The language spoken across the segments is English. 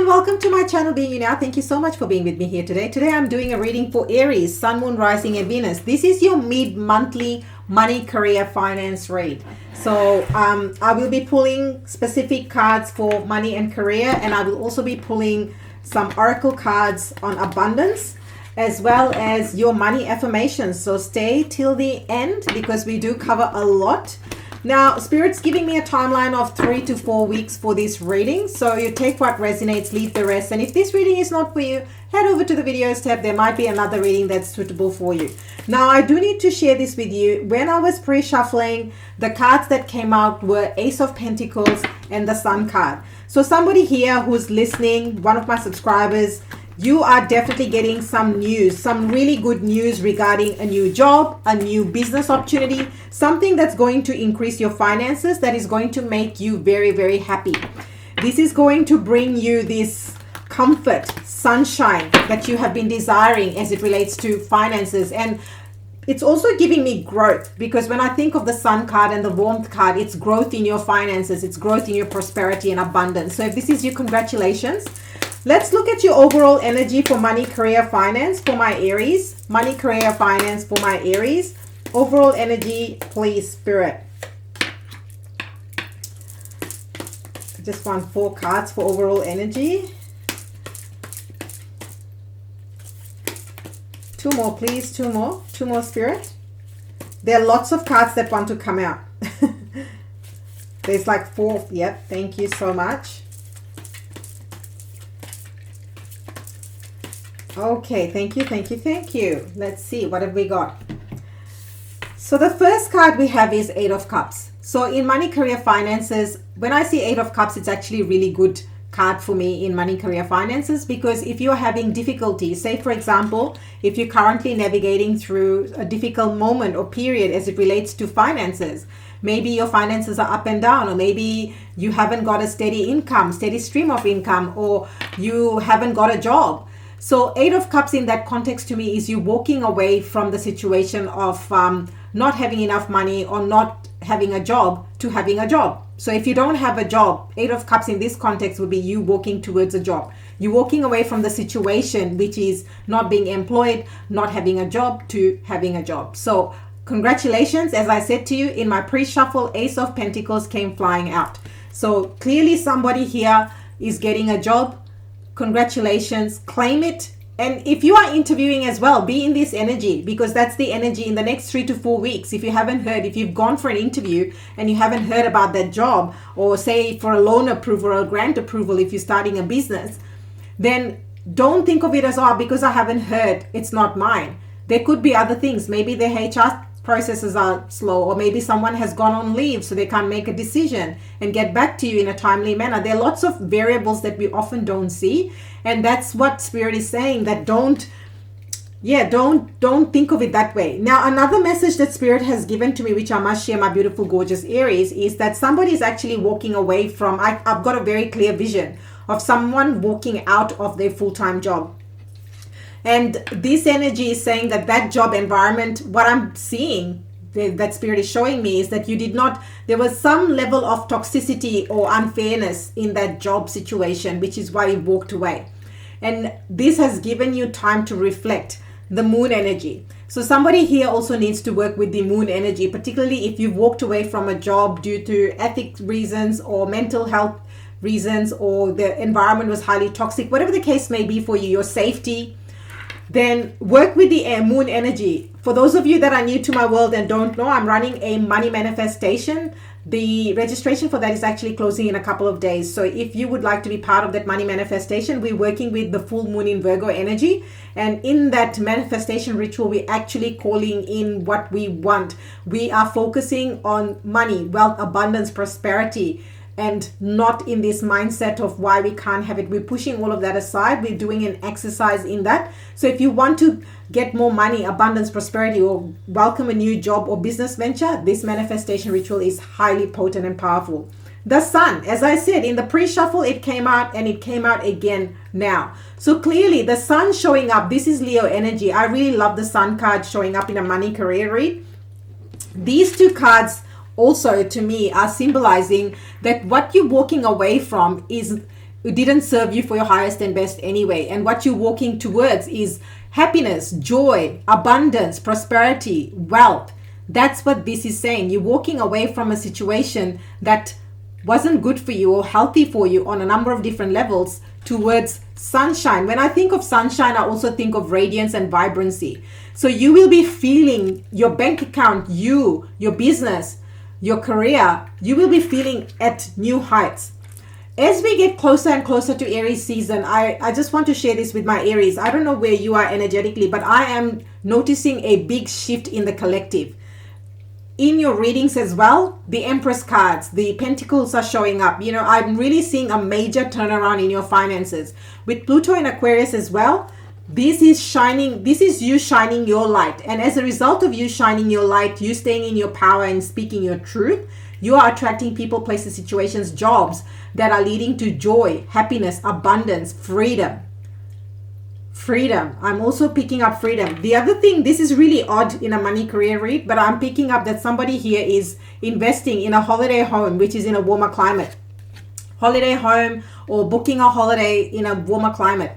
welcome to my channel Being You Now. Thank you so much for being with me here today. Today I'm doing a reading for Aries, Sun, Moon, Rising and Venus. This is your mid-monthly money, career, finance read. So I will be pulling specific cards for money and career, and I will also be pulling some oracle cards on abundance as well as your money affirmations. So stay till the end because we do cover a lot. Now, Spirit's giving me a timeline of 3 to 4 weeks for this reading. So you take what resonates, leave the rest. And if this reading is not for you, head over to the videos tab. There might be another reading that's suitable for you. Now, I do need to share this with you. When I was pre-shuffling, the cards that came out were Ace of Pentacles and the Sun card. So somebody here who's listening, one of my subscribers, you are definitely getting some news, some really good news regarding a new job, a new business opportunity, something that's going to increase your finances, that is going to make you very, very happy. This is going to bring you this comfort, sunshine that you have been desiring as it relates to finances. And it's also giving me growth, because when I think of the Sun card and the Warmth card, it's growth in your finances, it's growth in your prosperity and abundance. So if this is you, congratulations. Let's look at your overall energy for money, career, finance for my Aries. Money, career, finance for my Aries. Overall energy, please, Spirit. I just want 4 cards for overall energy. 2 more, please. 2 more. 2 more, Spirit. There are lots of cards that want to come out. There's like 4. Yep, thank you so much. Okay, thank you, thank you, thank you. Let's see, what have we got? So the first card we have is 8 of Cups. So in money, career, finances, when I see 8 of Cups, it's actually a really good card for me in money, career, finances, because if you're having difficulty, say for example, if you're currently navigating through a difficult moment or period as it relates to finances, maybe your finances are up and down, or maybe you haven't got a steady income, steady stream of income, or you haven't got a job. So 8 of Cups in that context to me is you walking away from the situation of not having enough money or not having a job to having a job. So if you don't have a job, 8 of Cups in this context would be you walking towards a job. You're walking away from the situation, which is not being employed, not having a job, to having a job. So congratulations. As I said to you in my pre-shuffle, Ace of Pentacles came flying out. So clearly somebody here is getting a job. Congratulations, claim it. And if you are interviewing as well, be in this energy, because that's the energy in the next 3 to 4 weeks. If you haven't heard, if you've gone for an interview and you haven't heard about that job, or say for a loan approval or a grant approval, if you're starting a business, then don't think of it as, oh, because I haven't heard, it's not mine. There could be other things. Maybe the HR processes are slow, or maybe someone has gone on leave so they can't make a decision and get back to you in a timely manner. There are lots of variables that we often don't see, and that's what Spirit is saying, that don't think of it that way. Now, another message that Spirit has given to me, which I must share, my beautiful gorgeous Aries, is that somebody is actually walking away from, I've got a very clear vision of someone walking out of their full-time job. And this energy is saying that that job environment, what I'm seeing, that Spirit is showing me, is that there was some level of toxicity or unfairness in that job situation, which is why you walked away. And this has given you time to reflect. The moon energy. So somebody here also needs to work with the moon energy, particularly if you've walked away from a job due to ethics reasons or mental health reasons, or the environment was highly toxic, whatever the case may be for you, your safety. Then work with the moon energy. For those of you that are new to my world and don't know, I'm running a money manifestation. The registration for that is actually closing in a couple of days. So if you would like to be part of that money manifestation, we're working with the full moon in Virgo energy. And in that manifestation ritual, we're actually calling in what we want. We are focusing on money, wealth, abundance, prosperity, and not in this mindset of why we can't have it. We're pushing all of that aside. We're doing an exercise in that. So if you want to get more money, abundance, prosperity, or welcome a new job or business venture, this manifestation ritual is highly potent and powerful. The Sun, as I said, in the pre-shuffle, it came out, and it came out again now. So clearly the Sun showing up, this is Leo energy. I really love the Sun card showing up in a money career read. These 2 cards also to me are symbolizing that what you're walking away from is it didn't serve you for your highest and best anyway. And what you're walking towards is happiness, joy, abundance, prosperity, wealth. That's what this is saying. You're walking away from a situation that wasn't good for you or healthy for you on a number of different levels towards sunshine. When I think of sunshine, I also think of radiance and vibrancy. So you will be feeling your bank account, your business, your career, you will be feeling at new heights. As we get closer and closer to Aries season, I just want to share this with my Aries. I don't know where you are energetically, but I am noticing a big shift in the collective. In your readings as well, the Empress cards, the Pentacles are showing up. You know, I'm really seeing a major turnaround in your finances. With Pluto in Aquarius as well, this is you shining your light. And as a result of you shining your light, you staying in your power and speaking your truth, you are attracting people, places, situations, jobs that are leading to joy, happiness, abundance, freedom. Freedom. I'm also picking up freedom. The other thing, this is really odd in a money career read, but I'm picking up that somebody here is investing in a holiday home, which is in a warmer climate. Holiday home or booking a holiday in a warmer climate.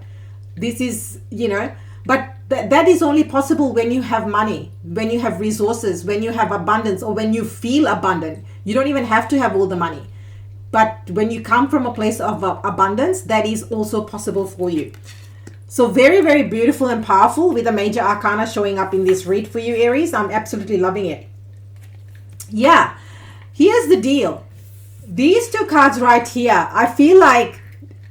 This is, but that is only possible when you have money, when you have resources, when you have abundance, or when you feel abundant. You don't even have to have all the money. But when you come from a place of abundance, that is also possible for you. So very, very beautiful and powerful with a major arcana showing up in this read for you, Aries. I'm absolutely loving it. Yeah, here's the deal. These two cards right here, I feel like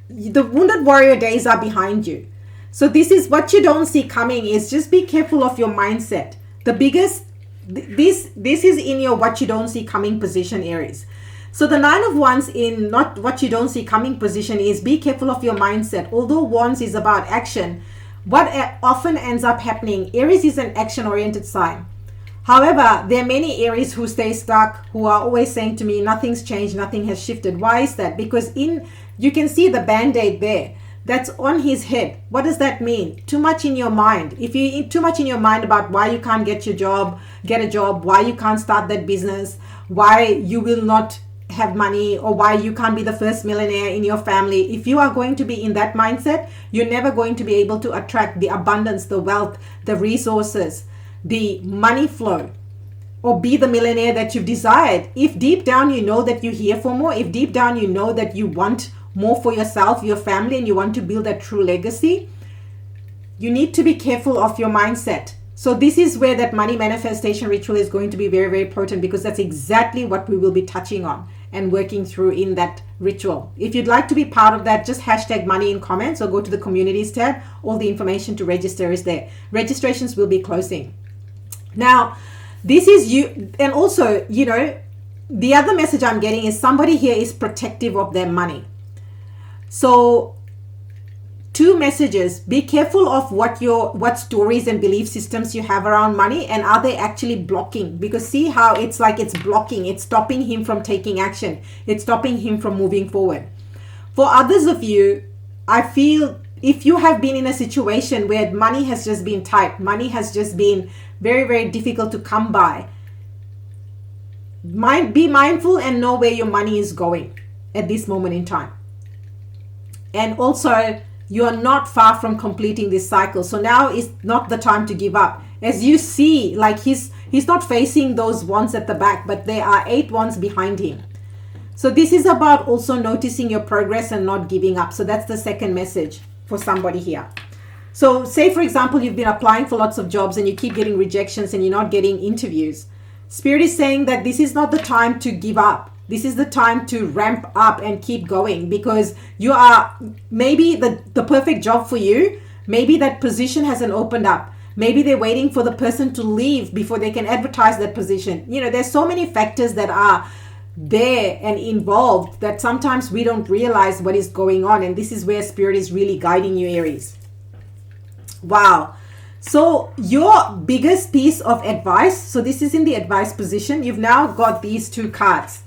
the Wounded Warrior days are behind you. So this is what you don't see coming, is just be careful of your mindset. The biggest, this is in your what you don't see coming position, Aries. So the Nine of Wands in not what you don't see coming position is be careful of your mindset. Although Wands is about action, what often ends up happening, Aries is an action-oriented sign. However, there are many Aries who stay stuck, who are always saying to me, nothing's changed, nothing has shifted. Why is that? Because you can see the band-aid there. That's on his head. What does that mean? Too much in your mind. If you too much in your mind about why you can't get a job, why you can't start that business, why you will not have money, or why you can't be the first millionaire in your family. If you are going to be in that mindset, you're never going to be able to attract the abundance, the wealth, the resources, the money flow, or be the millionaire that you've desired. If deep down you know that you're here for more, if deep down you know that you want more for yourself, your family, and you want to build a true legacy, you need to be careful of your mindset. So this is where that money manifestation ritual is going to be very, very potent, because that's exactly what we will be touching on and working through in that ritual. If you'd like to be part of that, just hashtag money in comments or go to the communities tab. All the information to register is there. Registrations will be closing. Now, this is you. And also, the other message I'm getting is somebody here is protective of their money. So two messages: be careful of what stories and belief systems you have around money, and are they actually blocking? Because see how it's like it's blocking, it's stopping him from taking action, it's stopping him from moving forward. For others of you, I feel if you have been in a situation where money has just been tight, money has just been very, very difficult to come by, be mindful and know where your money is going at this moment in time. And also, you are not far from completing this cycle. So now is not the time to give up. As you see, like he's not facing those wands at the back, but there are 8 wands behind him. So this is about also noticing your progress and not giving up. So that's the second message for somebody here. So say, for example, you've been applying for lots of jobs and you keep getting rejections and you're not getting interviews. Spirit is saying that this is not the time to give up. This is the time to ramp up and keep going, because you are maybe the perfect job for you. Maybe that position hasn't opened up. Maybe they're waiting for the person to leave before they can advertise that position. There's so many factors that are there and involved that sometimes we don't realize what is going on. And this is where Spirit is really guiding you, Aries. Wow. So your biggest piece of advice, so this is in the advice position. You've now got these 2 cards.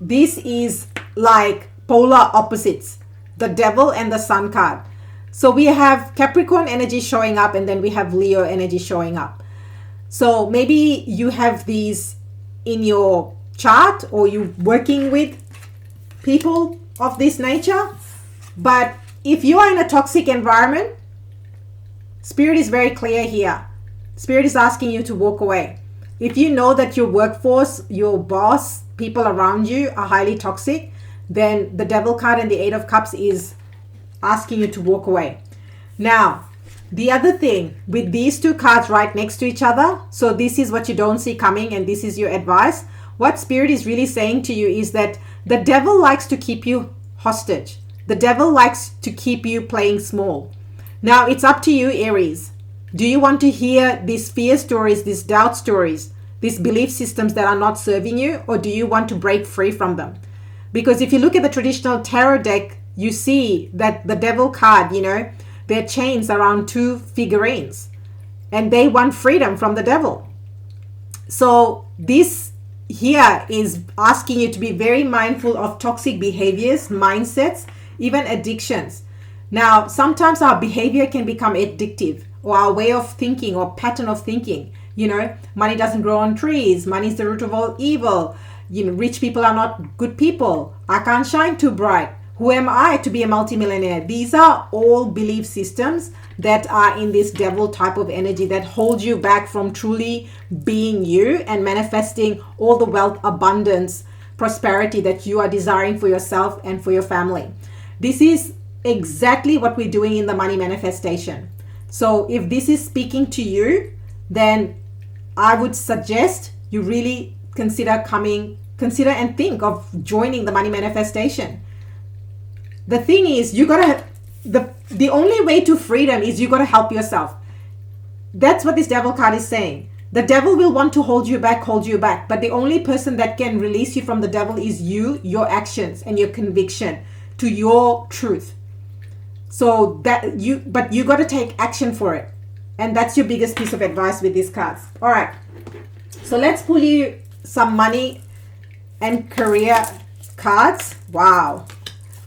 This is like polar opposites, the Devil and the Sun card. So we have Capricorn energy showing up, and then we have Leo energy showing up. So maybe you have these in your chart, or you're working with people of this nature. But if you are in a toxic environment, Spirit is very clear here. Spirit is asking you to walk away. If you know that your workforce, your boss, people around you are highly toxic, then the Devil card and the Eight of Cups is asking you to walk away. Now, the other thing with these two cards right next to each other, so this is what you don't see coming and this is your advice. What Spirit is really saying to you is that the devil likes to keep you hostage. The devil likes to keep you playing small. Now, it's up to you, Aries. Do you want to hear these fear stories, these doubt stories, these belief systems that are not serving you, or do you want to break free from them? Because if you look at the traditional tarot deck, you see that the devil card, you know, their chains around two figurines and they want freedom from the devil. So this here is asking you to be very mindful of toxic behaviors, mindsets, even addictions. Now, sometimes our behavior can become addictive, or our way of thinking or pattern of thinking. You know, money doesn't grow on trees. Money is the root of all evil. You know, rich people are not good people. I can't shine too bright. Who am I to be a multimillionaire? These are all belief systems that are in this devil type of energy that hold you back from truly being you and manifesting all the wealth, abundance, prosperity that you are desiring for yourself and for your family. This is exactly what we're doing in the money manifestation. So if this is speaking to you, then I would suggest you really consider and think of joining the money manifestation. The thing is, you gotta, the only way to freedom is you gotta help yourself. That's what this devil card is saying. The devil will want to hold you back, but the only person that can release you from the devil is you, your actions and your conviction to your truth. So that you got to take action for it. And that's your biggest piece of advice with these cards. All right. So let's pull you some money and career cards. Wow.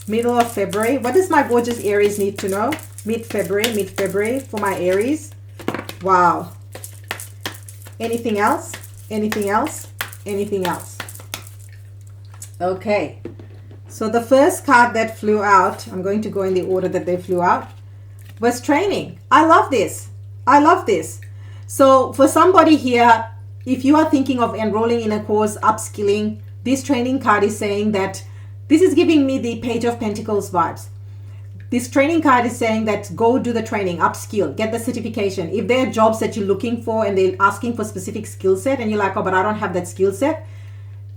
Middle of February. What does my gorgeous Aries need to know? Mid-February for my Aries. Wow. Anything else? Anything else? Anything else? Okay. So the first card that flew out, I'm going to go in the order that they flew out, was training. I love this. I love this. So for somebody here, if you are thinking of enrolling in a course, upskilling, this training card is saying that this is giving me the Page of Pentacles vibes. This training card is saying that go do the training, upskill, get the certification. If there are jobs that you're looking for and they're asking for specific skill set and you're like, oh, but I don't have that skill set,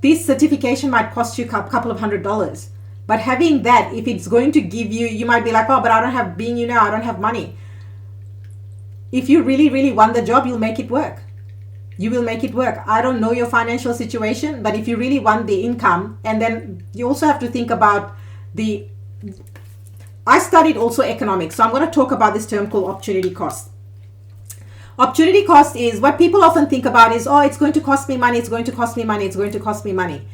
this certification might cost you a couple of $100s. But having that, if it's going to give you, you might be like, oh, but I don't have, being you now, I don't have money. If you really, really want the job, you'll make it work. You will make it work. I don't know your financial situation, but if you really want the income, and then you also have to think about I studied also economics, so I'm going to talk about this term called opportunity cost. Opportunity cost is what people often think about is, oh, it's going to cost me money, it's going to cost me money, it's going to cost me money.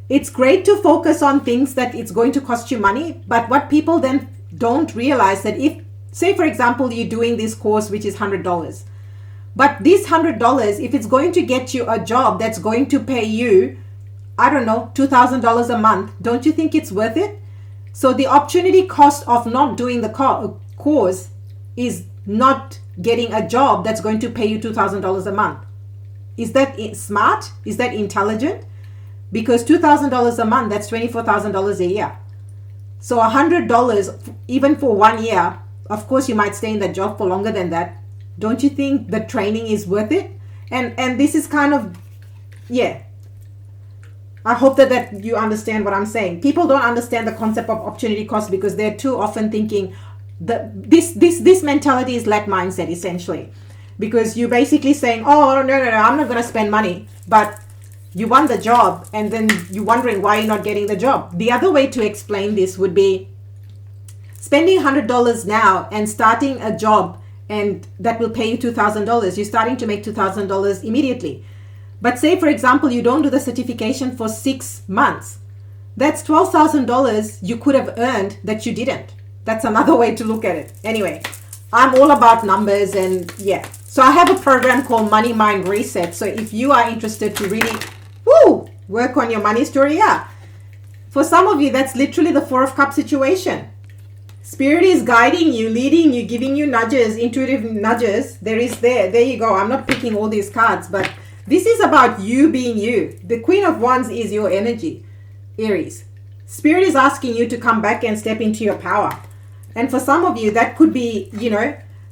It's great to focus on things that it's going to cost you money, but what people then don't realize that if, say for example, you're doing this course which is $100, but this $100, if it's going to get you a job that's going to pay you, I don't know, $2,000 a month, don't you think it's worth it? So the opportunity cost of not doing the course is not getting a job that's going to pay you $2,000 a month. Is that smart? Is that intelligent? Because $2,000 a month, that's $24,000 a year. So $100, even for 1 year, of course you might stay in that job for longer than that. Don't you think the training is worth it? And this is kind of, yeah. I hope that you understand what I'm saying. People don't understand the concept of opportunity cost because they're too often thinking this mentality is lack mindset essentially. Because you're basically saying, oh, no, I'm not going to spend money. But you want the job and then you're wondering why you're not getting the job. The other way to explain this would be spending $100 now and starting a job and that will pay you $2,000. You're starting to make $2,000 immediately. But say, for example, you don't do the certification for 6 months. That's $12,000 you could have earned that you didn't. That's another way to look at it. Anyway, I'm all about numbers and yeah. So I have a program called Money Mind Reset. So if you are interested to really work on your money story, yeah. For some of you, that's literally the Four of Cups situation. Spirit is guiding you, leading you, giving you nudges, intuitive nudges. There you go. I'm not picking all these cards, but this is about you being you. The Queen of Wands is your energy, Aries. Spirit is asking you to come back and step into your power. And for some of you, that could be,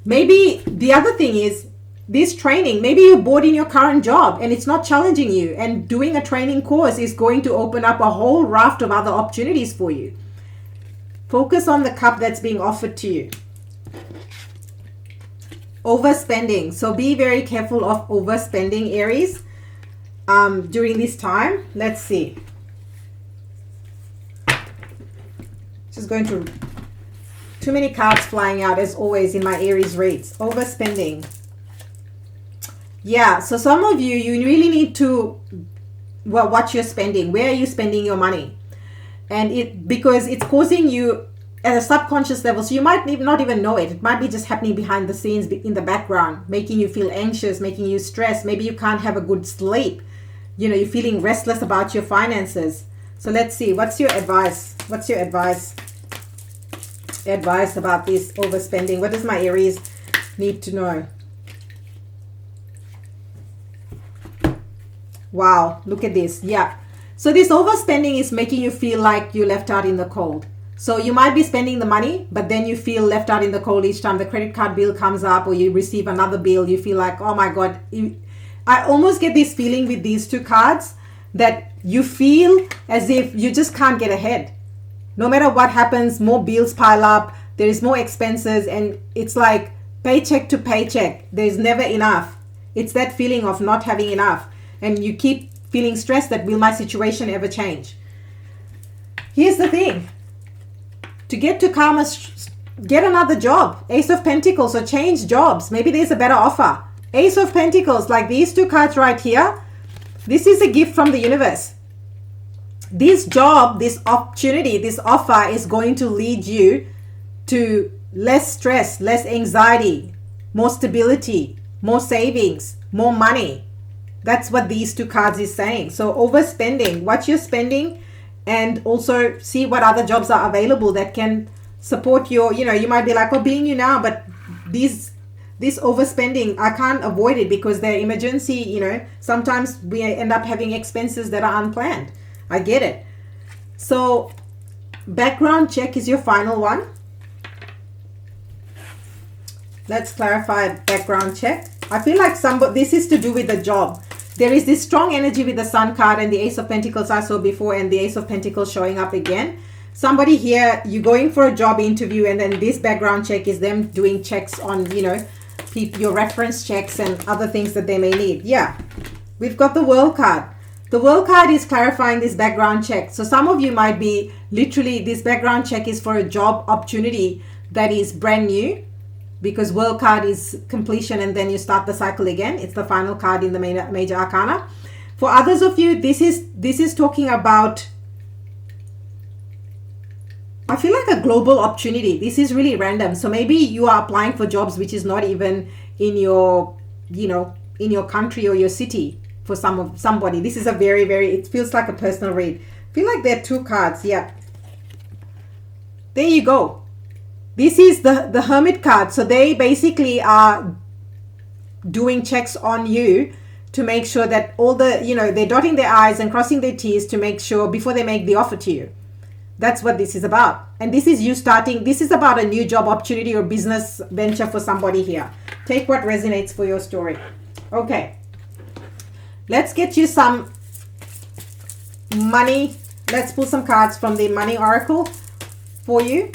maybe the other thing is this training. Maybe you're bored in your current job and it's not challenging you. And doing a training course is going to open up a whole raft of other opportunities for you. Focus on the cup that's being offered to you. Overspending. So be very careful of overspending, Aries, during this time. Let's see. Just going to... Too many cards flying out as always in my Aries reads. Overspending. Yeah, so some of you really need to watch your spending. Where are you spending your money? And because it's causing you at a subconscious level, so you might not even know it. It might be just happening behind the scenes in the background, making you feel anxious, making you stressed. Maybe you can't have a good sleep. You're feeling restless about your finances. So let's see, what's your advice? What's your advice about this overspending? What does my Aries need to know? Wow, look at this. Yeah. So this overspending is making you feel like you're left out in the cold. So you might be spending the money, but then you feel left out in the cold each time the credit card bill comes up or you receive another bill. You feel like, oh my God. I almost get this feeling with these two cards that you feel as if you just can't get ahead. No matter what happens, more bills pile up. There is more expenses and it's like paycheck to paycheck. There's never enough. It's that feeling of not having enough. And you keep feeling stressed that will my situation ever change? Here's the thing. To get to karma, get another job. Ace of Pentacles, or change jobs. Maybe there's a better offer. Ace of Pentacles, like these two cards right here. This is a gift from the universe. This job, this opportunity, this offer is going to lead you to less stress, less anxiety, more stability, more savings, more money. That's what these two cards is saying. So overspending, watch your spending, and also see what other jobs are available that can support your, you might be like, oh, being you now, but this overspending, I can't avoid it because they're emergency, sometimes we end up having expenses that are unplanned. I get it. So background check is your final one. Let's clarify background check. I feel like this is to do with the job. There is this strong energy with the Sun card and the Ace of Pentacles I saw before and the Ace of Pentacles showing up again. Somebody here, you're going for a job interview and then this background check is them doing checks on, your reference checks and other things that they may need. Yeah, we've got the World card. The World card is clarifying this background check. So some of you might be literally, this background check is for a job opportunity that is brand new. Because World card is completion and then you start the cycle again. It's the final card in the major arcana. For others of you, this is talking about, I feel like a global opportunity. This is really random. So maybe you are applying for jobs which is not even in your, in your country or your city for somebody. This is a very, very, it feels like a personal read. I feel like there are two cards. Yeah. There you go. This is the Hermit card. So they basically are doing checks on you to make sure that all the, they're dotting their I's and crossing their T's to make sure before they make the offer to you. That's what this is about. And this is you starting, this is about a new job opportunity or business venture for somebody here. Take what resonates for your story. Okay. Let's get you some money. Let's pull some cards from the Money Oracle for you.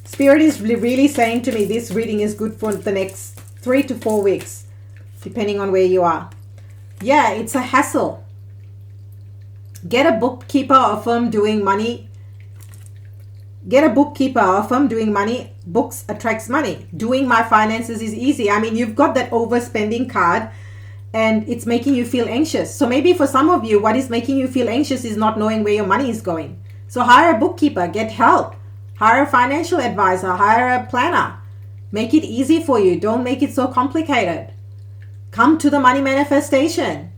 Spirit is really saying to me this reading is good for the next 3 to 4 weeks, depending on where you are. Yeah, it's a hassle. Get a bookkeeper or firm doing money. Get a bookkeeper or firm doing money. Books attracts money. Doing my finances is easy. I mean, you've got that overspending card and it's making you feel anxious. So maybe for some of you, what is making you feel anxious is not knowing where your money is going. So hire a bookkeeper, get help. Hire a financial advisor, hire a planner. Make it easy for you. Don't make it so complicated. Come to the money manifestation.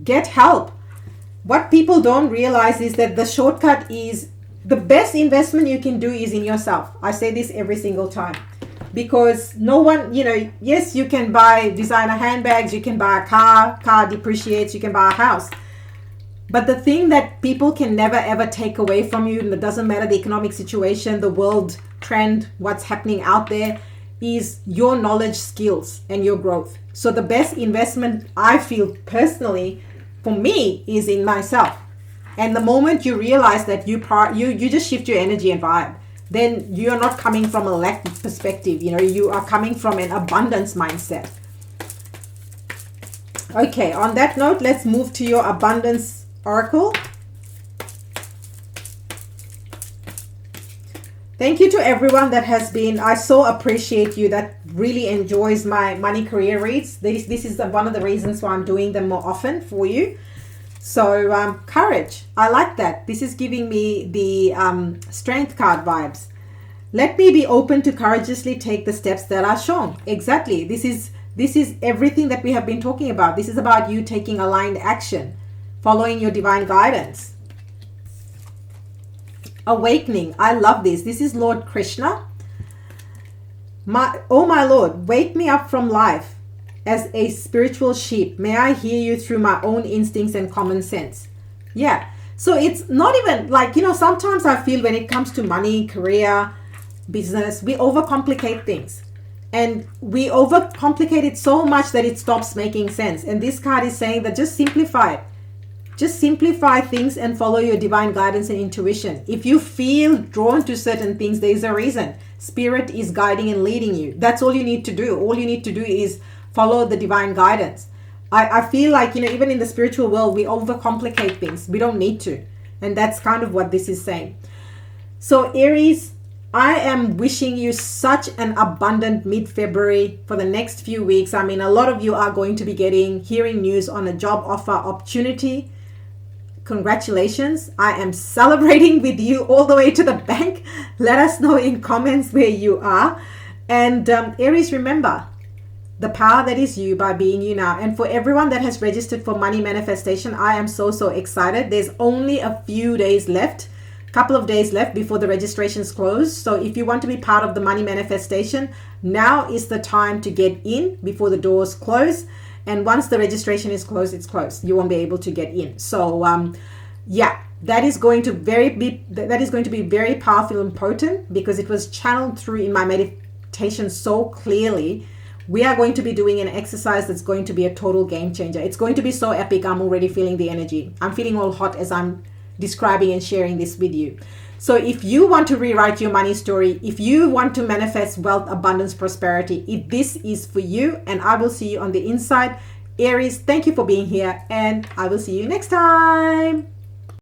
Get help. what people don't realize is that the shortcut is the best investment you can do is in yourself. I say this every single time, because no one, yes, you can buy designer handbags, you can buy a car depreciates, you can buy a house. But the thing that people can never ever take away from you, and it doesn't matter the economic situation, the world trend, what's happening out there, is your knowledge, skills, and your growth. So the best investment, I feel personally, for me, is in myself. And the moment you realize that you just shift your energy and vibe, then you're not coming from a lack perspective. You are coming from an abundance mindset. Okay, on that note, let's move to your abundance oracle. Thank you to everyone that has been, I so appreciate you that really enjoys my money career reads. This is one of the reasons why I'm doing them more often for you. So courage, I like that. This is giving me the strength card vibes. Let me be open to courageously take the steps that are shown. Exactly. This is everything that we have been talking about. This is about you taking aligned action, following your divine guidance. Awakening. I love this. This is Lord Krishna. Oh my Lord, wake me up from life as a spiritual sheep. May I hear you through my own instincts and common sense. Yeah. So it's not even like, sometimes I feel when it comes to money, career, business, we overcomplicate things. And we overcomplicate it so much that it stops making sense. And this card is saying that just simplify it. Just simplify things and follow your divine guidance and intuition. If you feel drawn to certain things, there's a reason. Spirit is guiding and leading you. That's all you need to do. All you need to do is follow the divine guidance. I feel like, even in the spiritual world, we overcomplicate things. We don't need to. And that's kind of what this is saying. So Aries, I am wishing you such an abundant mid-February for the next few weeks. I mean, a lot of you are going to be hearing news on a job offer opportunity. Congratulations. I am celebrating with you all the way to the bank. Let us know in comments where you are. And Aries, remember the power that is you by being you now. And for everyone that has registered for money manifestation, I am so excited. There's only a few days left, couple of days left before the registrations close. So if you want to be part of the money manifestation, now is the time to get in before the doors close. And once the registration is closed, it's closed. You won't be able to get in. So yeah, that is going to be very powerful and potent, because it was channeled through in my meditation so clearly. We are going to be doing an exercise that's going to be a total game changer. It's going to be so epic. I'm already feeling the energy. I'm feeling all hot as I'm describing and sharing this with you. So if you want to rewrite your money story, if you want to manifest wealth, abundance, prosperity, if this is for you, and I will see you on the inside. Aries, thank you for being here, and I will see you next time.